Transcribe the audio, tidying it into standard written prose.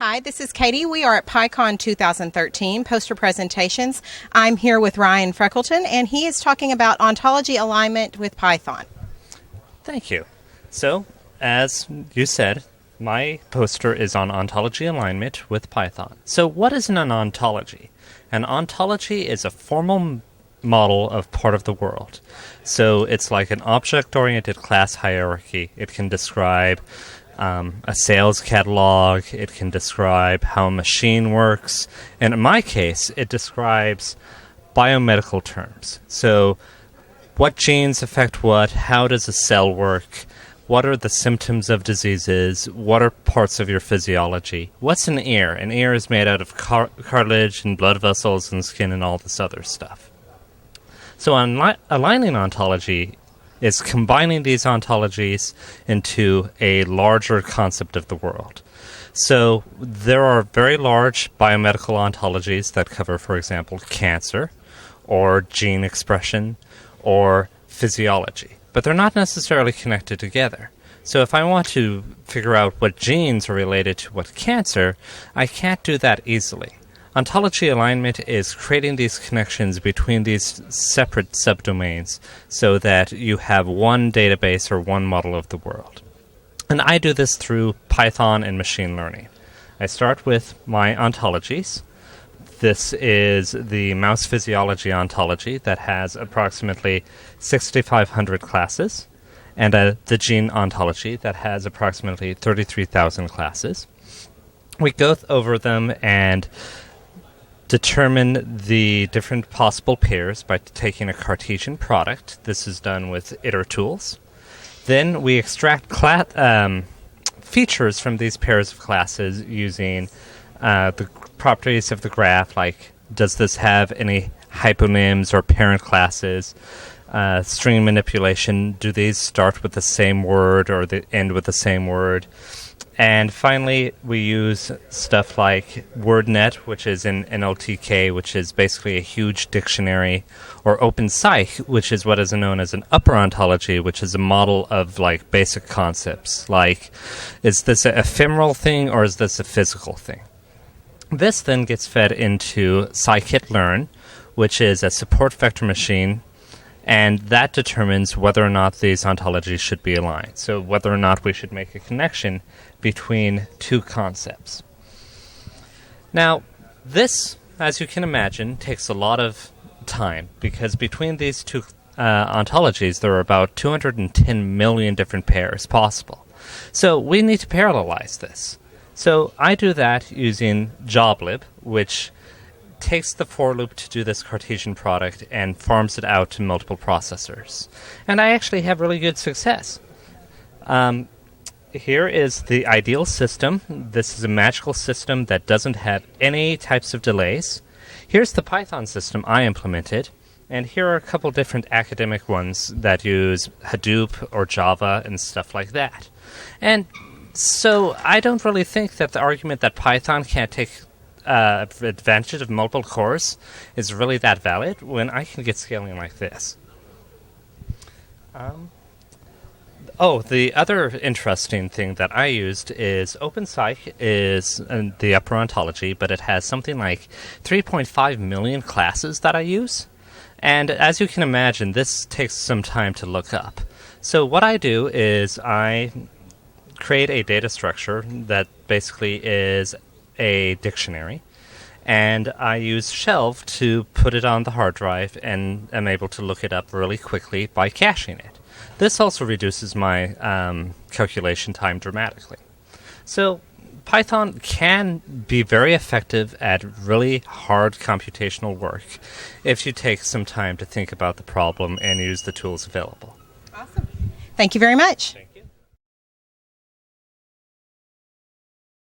Hi, this is Katie. We are at PyCon 2013, poster presentations. I'm here with Ryan Freckleton, and he is talking about ontology alignment with Python. Thank you. So, as you said, my poster is on ontology alignment with Python. So what is an ontology? An ontology is a formal model of part of the world. So it's like an object-oriented class hierarchy. It can describe a sales catalog. It can describe how a machine works. And in my case, it describes biomedical terms. So what genes affect what? How does a cell work? What are the symptoms of diseases? What are parts of your physiology? What's an ear? An ear is made out of cartilage and blood vessels and skin and all this other stuff. So aligning ontology is combining these ontologies into a larger concept of the world. So there are very large biomedical ontologies that cover, for example, cancer or gene expression or physiology. But they're not necessarily connected together. So if I want to figure out what genes are related to what cancer, I can't do that easily. Ontology alignment is creating these connections between these separate subdomains so that you have one database or one model of the world. And I do this through Python and machine learning. I start with my ontologies. This is the mouse physiology ontology that has approximately 6,500 classes, and the gene ontology that has approximately 33,000 classes. We go over them and determine the different possible pairs by taking a Cartesian product. This is done with iter tools. Then we extract features from these pairs of classes using the properties of the graph, like does this have any hyponyms or parent classes, string manipulation, do these start with the same word or they end with the same word. And finally, we use stuff like WordNet, which is in NLTK, which is basically a huge dictionary, or OpenPsych, which is what is known as an upper ontology, which is a model of like basic concepts, like is this an ephemeral thing or is this a physical thing? This then gets fed into scikit-learn, which is a support vector machine, and that determines whether or not these ontologies should be aligned. So whether or not we should make a connection between two concepts. Now, this, as you can imagine, takes a lot of time because between these two ontologies, there are about 210 million different pairs possible. So we need to parallelize this. So I do that using joblib, which takes the for loop to do this Cartesian product and farms it out to multiple processors. And I actually have really good success. Here is the ideal system. This is a magical system that doesn't have any types of delays. Here's the Python system I implemented. And here are a couple different academic ones that use Hadoop or Java and stuff like that. And so I don't really think that the argument that Python can't take advantage of multiple cores is really that valid when I can get scaling like this. The other interesting thing that I used is OpenPsych is the upper ontology, but it has something like 3.5 million classes that I use. And as you can imagine, this takes some time to look up. So what I do is I create a data structure that basically is a dictionary, and I use Shelf to put it on the hard drive and am able to look it up really quickly by caching it. This also reduces my calculation time dramatically. So Python can be very effective at really hard computational work if you take some time to think about the problem and use the tools available. Awesome. Thank you very much.